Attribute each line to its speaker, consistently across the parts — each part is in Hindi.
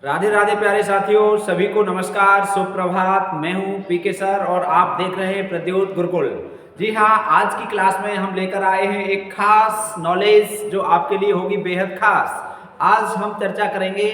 Speaker 1: राधे राधे प्यारे साथियों, सभी को नमस्कार, सुप्रभात। मैं हूं पीके सर और आप देख रहे हैं प्रद्योत गुरुकुल। जी हाँ, आज की क्लास में हम लेकर आए हैं एक खास नॉलेज जो आपके लिए होगी बेहद खास। आज हम चर्चा करेंगे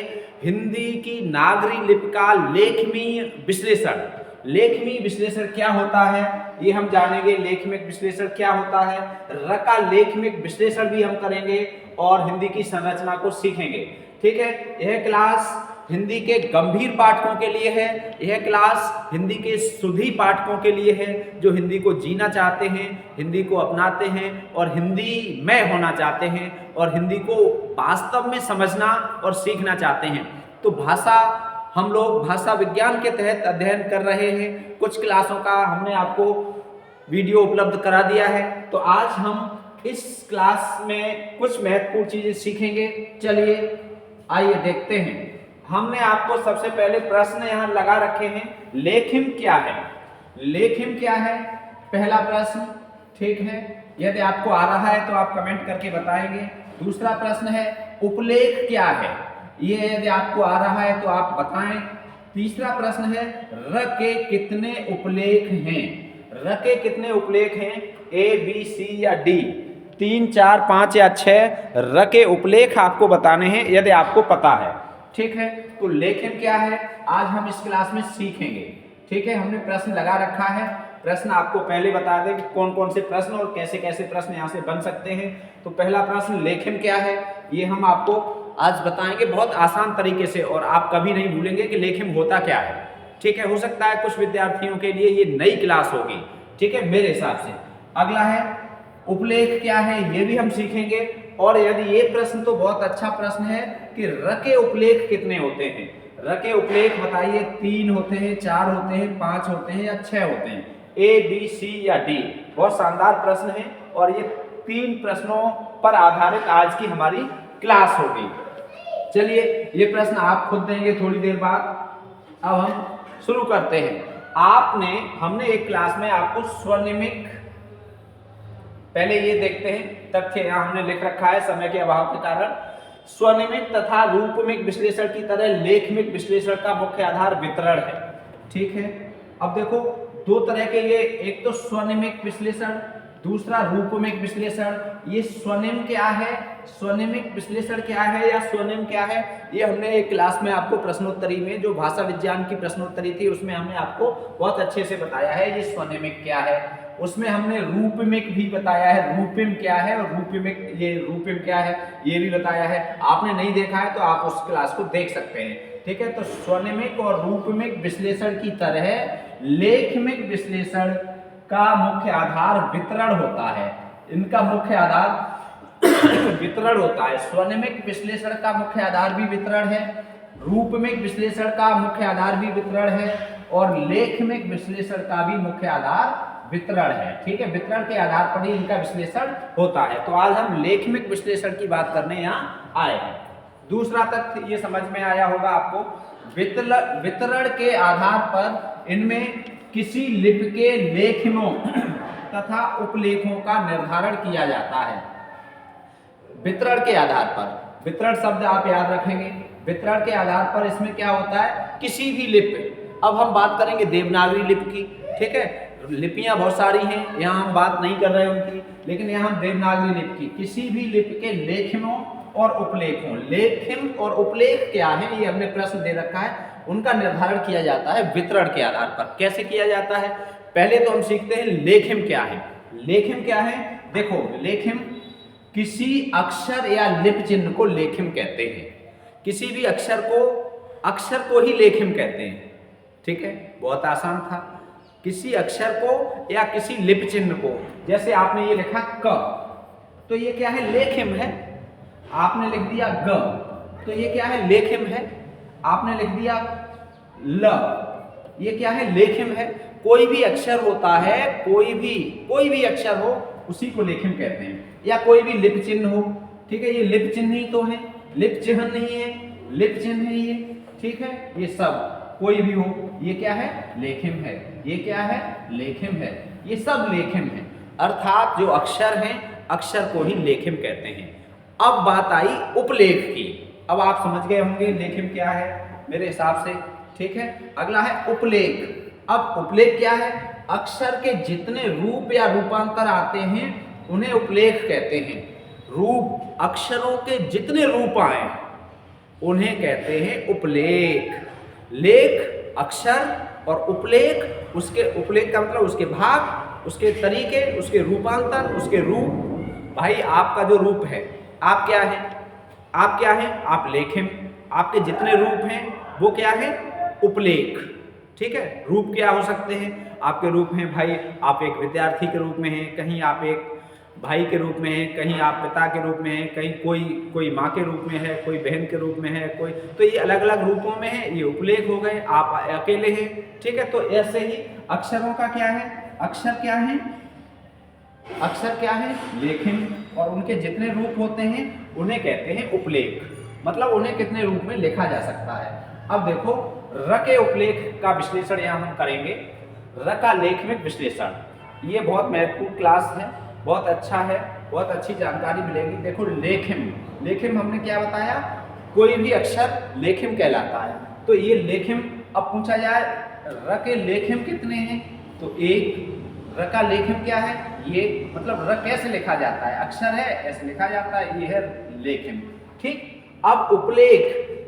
Speaker 1: हिंदी की नागरी लिपि का लेखमी विश्लेषण। लेखमी विश्लेषण क्या होता है ये हम जानेंगे। लेखमिक विश्लेषण क्या होता है, रका लेखमिक विश्लेषण भी हम करेंगे और हिंदी की संरचना को सीखेंगे। ठीक है, यह क्लास हिंदी के गंभीर पाठकों के लिए है। यह क्लास हिंदी के सुधी पाठकों के लिए है जो हिंदी को जीना चाहते हैं, हिंदी को अपनाते हैं और हिंदी में होना चाहते हैं और हिंदी को वास्तव में समझना और सीखना चाहते हैं। तो भाषा हम लोग भाषा विज्ञान के तहत अध्ययन कर रहे हैं। कुछ क्लासों का हमने आपको वीडियो उपलब्ध करा दिया है। तो आज हम इस क्लास में कुछ महत्वपूर्ण चीजें सीखेंगे। चलिए आइए देखते हैं। हमने आपको सबसे पहले प्रश्न यहाँ लगा रखे हैं, लेखिम क्या है। लेखिम क्या है, पहला प्रश्न। ठीक है, यदि आपको आ रहा है तो आप कमेंट करके बताएंगे। दूसरा प्रश्न है उपलेख क्या है, ये यदि आपको आ रहा है तो आप बताएं। तीसरा प्रश्न है र के कितने उपलेख हैं। र के कितने उपलेख हैं, ए बी सी या डी, 3 4 5 या 6 र के उपलेख आपको बताने हैं यदि आपको पता है। ठीक है, तो लेखन क्या है आज हम इस क्लास में सीखेंगे। ठीक है, हमने प्रश्न लगा रखा है। प्रश्न आपको पहले बता दें कि कौन कौन से प्रश्न और कैसे कैसे प्रश्न यहाँ से बन सकते हैं। तो पहला प्रश्न लेखन क्या है ये हम आपको आज बताएंगे बहुत आसान तरीके से और आप कभी नहीं भूलेंगे कि लेखन होता क्या है। ठीक है, हो सकता है कुछ विद्यार्थियों के लिए ये नई क्लास होगी। ठीक है, मेरे हिसाब से। अगला है उपलेख क्या है, ये भी हम सीखेंगे। और यदि ये प्रश्न तो बहुत अच्छा प्रश्न है कि र के उपलेख कितने होते हैं। र के उपलेख बताइए, 3 होते हैं, 4 होते हैं, 5 होते हैं या 6 होते हैं, ए बी सी या डी। बहुत शानदार प्रश्न है और ये 3 प्रश्नों पर आधारित आज की हमारी क्लास होगी। चलिए ये प्रश्न आप खुद देंगे थोड़ी देर बाद। अब हम शुरू करते हैं। हमने एक क्लास में आपको स्वनिमिक, पहले ये देखते हैं तथ्य यहाँ हमने लिख रखा है समय के अभाव के कारण। स्वनिमिक तथा रूपमिक विश्लेषण की तरह लेखमिक विश्लेषण का मुख्य आधार वितरण है। ठीक है, अब देखो दो तरह के ये, एक तो स्वनिमिक विश्लेषण, दूसरा रूपमिक विश्लेषण। ये स्वनिम क्या है, स्वनिमिक विश्लेषण क्या है या स्वनिम क्या है, ये हमने एक क्लास में आपको प्रश्नोत्तरी में, जो भाषा विज्ञान की प्रश्नोत्तरी थी, उसमें हमने आपको बहुत अच्छे से बताया है ये स्वनिमिक क्या है। उसमें हमने रूपमिक भी बताया है, रूपिम क्या है, और रूपमिक ये रूपिम क्या है ये भी बताया है। आपने नहीं देखा है तो आप उस क्लास को देख सकते हैं। ठीक है, तो स्वनिमिक और रूपमिक विश्लेषण की तरह लेखमिक विश्लेषण का मुख्य आधार वितरण होता है। इनका मुख्य आधार वितरण होता है। स्वनिमिक विश्लेषण का मुख्य आधार भी वितरण है, रूपमिक विश्लेषण का मुख्य आधार भी वितरण है और लेखमिक विश्लेषण का भी मुख्य आधार वितरण है। ठीक है, वितरण के आधार पर ही इनका विश्लेषण होता है। तो आज हम लेखमिक विश्लेषण की बात करने यहाँ आए हैं। दूसरा तथ्य ये समझ में आया होगा आपको, वितरण के आधार पर इनमें किसी लिपि के लेखनों तथा उपलेखों का निर्धारण किया जाता है। वितरण के आधार पर, वितरण शब्द आप याद रखेंगे, वितरण के आधार पर इसमें क्या होता है, किसी भी लिपि। अब हम बात करेंगे देवनागरी लिपि की। ठीक है, लिपियां बहुत सारी हैं, यहाँ हम बात नहीं कर रहे उनकी, लेकिन यहाँ हम देवनागरी लिपि की, किसी भी लिपि के लेखनों और उपलेखों। लेखन और उपलेख क्या है ये हमने प्रश्न दे रखा है, उनका निर्धारण किया जाता है वितरण के आधार पर। कैसे किया जाता है, पहले तो हम सीखते हैं लेखिम क्या है। लेखिम क्या है, देखो लेखिम किसी अक्षर या लिपि चिन्ह को लेखिम कहते हैं। किसी भी अक्षर को ही लेखिम कहते हैं। ठीक है, बहुत आसान था। किसी अक्षर को या किसी लिपि चिन्ह को, जैसे आपने ये लिखा क, तो ये क्या है, लेखिम है। आपने लिख दिया ग, तो ये क्या है, लेखिम है। आपने लिख दिया ल, ये क्या है, लेखिम है। कोई भी अक्षर होता है, कोई भी अक्षर हो उसी को लेखिम कहते हैं, या कोई भी लिपि चिन्ह हो। ठीक है, ये लिपि चिन्ह ही तो है, लिपि चिन्ह नहीं है, लिपि चिन्ह है ये। ठीक है, ये सब कोई भी हो, ये क्या है, लेखिम है। ये क्या है, लेखिम है। ये सब लेखिम है, अर्थात जो अक्षर हैं अक्षर को ही लेखिम कहते हैं। अब बात आई उपलेख की। अब आप समझ गए होंगे लेखिम क्या है। मेरे हिसाब से, ठीक है। अगला है उपलेख। अब उपलेख क्या है? अक्षर के जितने रूप या रूपांतर आते हैं उन्हें उपलेख कहते हैं। रूप, अक्षरों के जितने रूप आए उन्हें कहते हैं उपलेख। लेख अक्षर और उपलेख, उसके उपलेख का मतलब उसके भाग, उसके तरीके, उसके रूपांतर, उसके रूप। भाई आपका जो रूप है, आप क्या है? आप क्या है? आप लेख हैं। आपके जितने रूप हैं वो क्या है? उपलेख, ठीक है। रूप क्या हो सकते हैं? आपके रूप हैं भाई, आप एक विद्यार्थी के रूप में हैं, कहीं आप एक भाई के रूप में हैं, कहीं आप पिता के रूप में हैं, कहीं कोई माँ के रूप में है, कोई बहन के रूप में है, कोई, तो ये अलग अलग रूपों में है, ये उपलेख हो गए। आप अकेले हैं, ठीक है। तो ऐसे ही अक्षरों का क्या है? अक्षर क्या है? अक्षर क्या है? लेख हैं, और उनके जितने रूप होते हैं उन्हें कहते हैं उपलेख। मतलब उन्हें कितने रूप में लिखा जा सकता है। अब देखो, र के उपलेख का विश्लेषण यहाँ हम करेंगे। र का लेखविक विश्लेषण, ये बहुत महत्वपूर्ण क्लास है, बहुत अच्छा है, बहुत अच्छी जानकारी मिलेगी। देखो लेखिम, लेखिम हमने क्या बताया? कोई भी अक्षर लेखिम कहलाता है। तो ये लेखिम, अब पूछा जाए र के लेखिम कितने हैं? तो एक। र का लेखिम क्या है? ये, मतलब र कैसे लिखा जाता है? अक्षर है, ऐसे लिखा जाता है, ये है लेखिम, ठीक। अब उपलेख,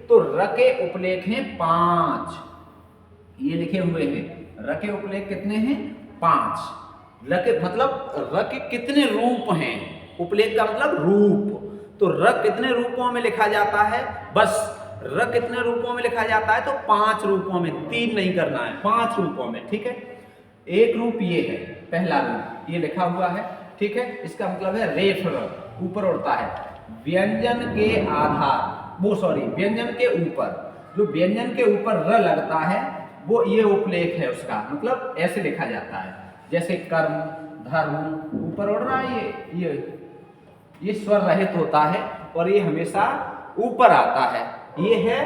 Speaker 1: तो र के उपलेख हैं 5, ये लिखे हुए हैं। र के उपलेख कितने हैं? 5। र के मतलब र के कितने रूप हैं? उपलेख का मतलब रूप। तो र कितने रूपों में लिखा जाता है? बस र कितने रूपों में लिखा जाता है? तो 5 रूपों में, 3 नहीं करना है, 5 रूपों में, ठीक है। एक रूप ये है, पहला रूप ये लिखा हुआ है, ठीक है। इसका मतलब है रेफ, र ऊपर उड़ता है। व्यंजन के आधार, व्यंजन के ऊपर, जो व्यंजन के ऊपर र लगता है वो ये उपलेख है उसका, मतलब ऐसे लिखा जाता है। जैसे कर्म, धर्म, ऊपर उड़ रहा है, ये स्वर रहित होता है और ये हमेशा ऊपर आता है। ये है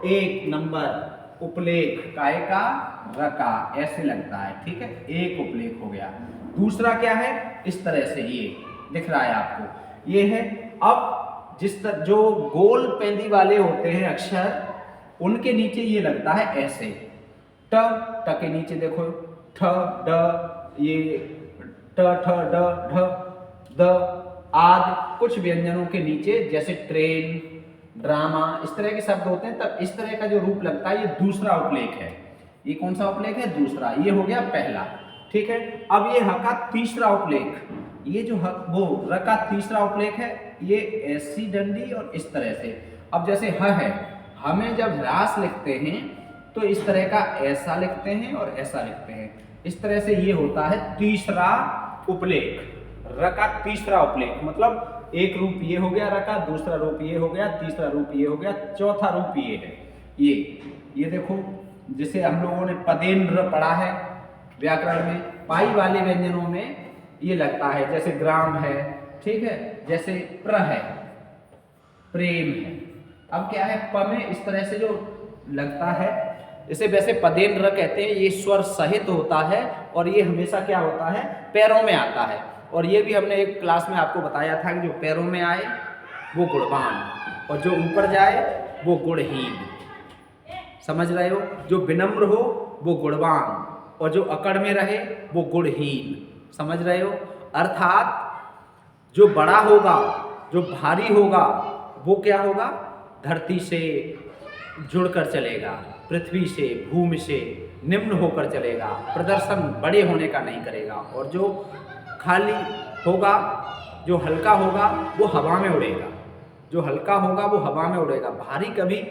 Speaker 1: 1 नंबर उपलेख, काय का? र का, ऐसे लगता है, ठीक है। एक उपलेख हो गया। दूसरा क्या है? इस तरह से ये दिख रहा है आपको, ये है। अब जो गोल पेंदी वाले होते हैं अक्षर, उनके नीचे ये लगता है ऐसे, ट, ट के नीचे देखो ठ, ड, ये ट, ठ, ड, ढ, द आदि कुछ व्यंजनों के नीचे, जैसे ट्रेन, ड्रामा, इस तरह के शब्द होते हैं, तब इस तरह का जो रूप लगता है ये दूसरा उपलेख है। ये कौन सा उपलेख है? दूसरा। ये हो गया पहला, ठीक है। अब ये ह का तीसरा उपलेख, ये जो वो र का तीसरा उपलेख है, ये ऐसी डंडी और इस तरह से। अब जैसे ह है, हमें जब ह्रास लिखते हैं तो इस तरह का ऐसा लिखते हैं और ऐसा लिखते हैं, इस तरह से ये होता है तीसरा उपलेख। र का तीसरा उपलेख मतलब एक रूप ये हो गया र का, दूसरा रूप ये हो गया, तीसरा रूप ये हो गया, चौथा रूप ये है। ये देखो, जिसे हम लोगों ने पदेन्द्र पढ़ा है व्याकरण में, पाई वाले व्यंजनों में ये लगता है, जैसे ग्राम है, ठीक है, जैसे प्र है, प्रेम है। अब क्या है? प में इस तरह से जो लगता है, इसे वैसे पदेन्द्र कहते हैं। ये स्वर सहित होता है और ये हमेशा क्या होता है? पैरों में आता है। और ये भी हमने एक क्लास में आपको बताया था कि जो पैरों में आए वो गुणवान, और जो ऊपर जाए वो गुणहीन। समझ रहे हो? जो विनम्र हो वो गुणवान, और जो अकड़ में रहे वो गुणहीन। समझ रहे हो? अर्थात जो बड़ा होगा, जो भारी होगा, वो क्या होगा? धरती से जुड़कर चलेगा, पृथ्वी से, भूमि से निम्न होकर चलेगा, प्रदर्शन बड़े होने का नहीं करेगा। और जो खाली होगा, जो हल्का होगा, वो हवा में उड़ेगा। जो हल्का होगा वो हवा में उड़ेगा, भारी कभी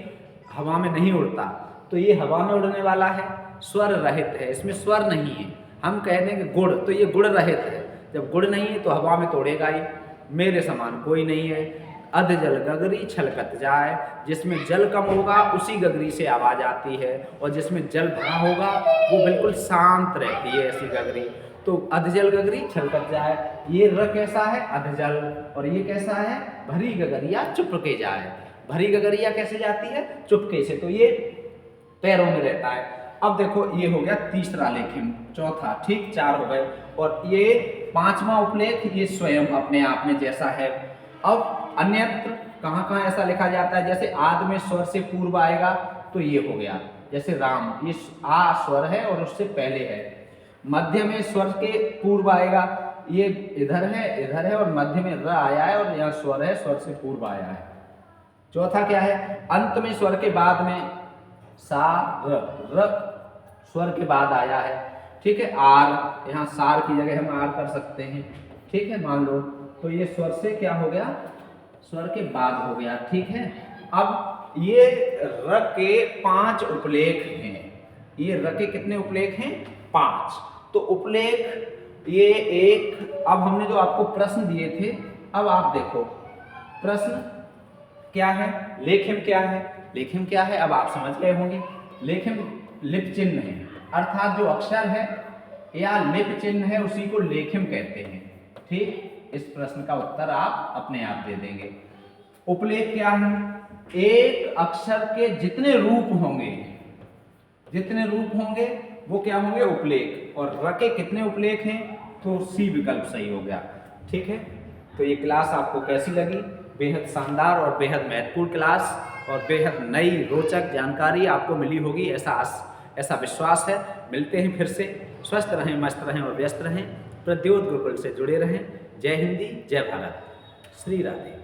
Speaker 1: हवा में नहीं उड़ता। तो ये हवा में उड़ने वाला है, स्वर रहित है, इसमें स्वर नहीं है। हम कह देंगे गुण, तो ये गुण रहित है। जब गुण नहीं है तो हवा में तो उड़ेगा ही। मेरे समान कोई नहीं है। अध जल गगरी छलकत जाए, जिसमें जल कम होगा उसी गगरी से आवाज आती है, और जिसमें जल भरा होगा वो बिल्कुल शांत रहती है, ऐसी गगरी। तो अधजल गगरी छलकत जाए, ये र कैसा है? अधजल। और ये कैसा है? भरी गगरिया चुपके जाए। भरी गगरिया कैसे जाती है? चुपके से। तो ये पैरों में रहता है। अब देखो, ये हो गया तीसरा लेखिम, चौथा, ठीक, 4 हो गए। और ये 5वां उपलेख, ये स्वयं अपने आप में जैसा है। अब अन्यत्र कहाँ कहाँ ऐसा लिखा जाता है? जैसे आद में स्वर से पूर्व आएगा तो ये हो गया। जैसे राम, ये आ स्वर है और उससे पहले है। मध्य में स्वर के पूर्व आएगा, ये इधर है और मध्य में र आया है और यहाँ स्वर है, स्वर से पूर्व आया है। चौथा क्या है, अंत में स्वर के बाद में सा र स्वर के बाद आया है। ठीक है, आर, यहाँ सार की जगह हम आर कर सकते हैं। ठीक है, मान लो तो ये स्वर से क्या हो गया, स्वर के बाद हो गया। ठीक है, अब ये र के 5 उपलेख हैं। ये र के कितने उपलेख हैं, 5। तो उपलेख ये एक, अब हमने जो आपको प्रश्न दिए थे, अब आप देखो प्रश्न क्या है, लेखिम क्या है। लेखिम क्या है अब आप समझ गए होंगे। लेखिम लिप चिन्ह है, अर्थात जो अक्षर है या लिप चिन्ह है उसी को लेखिम कहते हैं। ठीक, इस प्रश्न का उत्तर आप अपने आप दे देंगे। उपलेख क्या है, एक अक्षर के जितने रूप होंगे वो क्या होंगे, उपलेख। और र के कितने उपलेख हैं, तो सी विकल्प सही हो गया। ठीक है, तो ये क्लास आपको कैसी लगी, बेहद शानदार और बेहद महत्वपूर्ण क्लास और बेहद नई रोचक जानकारी आपको मिली होगी, ऐसा विश्वास है। मिलते हैं फिर से, स्वस्थ रहें, मस्त रहें और व्यस्त रहें। प्रद्योत गुरुकुल से जुड़े रहें। जय हिंदी, जय भारत, श्री राधे।